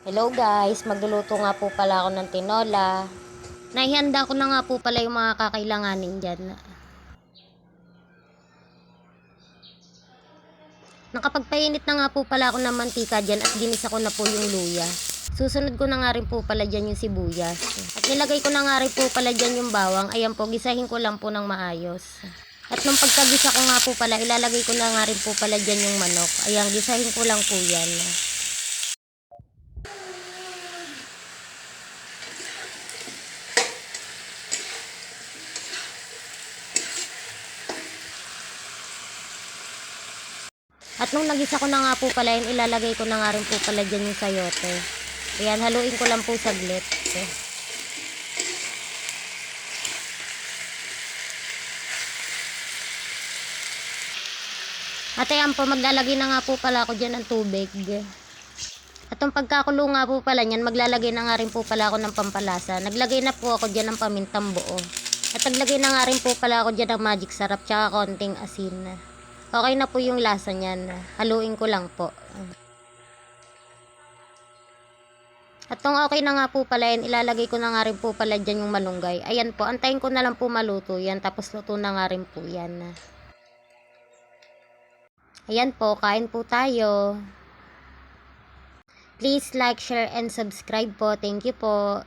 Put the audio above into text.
Hello guys, magluluto nga po pala ako ng tinola. Naihanda ko na nga po pala yung mga kakailanganin dyan. Nakapagpainit na nga po pala ako ng mantika dyan at ginisa ko na po yung luya. Susunod ko na nga rin po pala dyan yung sibuyas. At nilagay ko na nga rin po pala dyan yung bawang. Ayan po, gisahin ko lang po ng maayos. At nung pagkagisa ko nga po pala, ilalagay ko na nga rin po pala dyan yung manok. Ayan, gisahin ko lang po yan. At nung nagisa ko na nga po pala yun, ilalagay ko na nga rin po pala dyan yung sayote. Ayan, haluin ko lang po saglit. At ayan po, maglalagay na nga po pala ako dyan ng tubig. At nung pagkakulo nga po pala nyan, maglalagay na nga rin po pala ako ng pampalasa. Naglagay na po ako dyan ng pamintang buo. At naglagay na nga rin po pala ako dyan ng magic sarap tsaka konting asin. Okay na po yung lasa nyan. Haluin ko lang po. At nung okay na nga po pala yan, ilalagay ko na nga rin po pala dyan yung malunggay. Ayan po, antayin ko na lang po maluto yan. Tapos luto na nga rin po yan. Ayan po, kain po tayo. Please like, share, and subscribe po. Thank you po.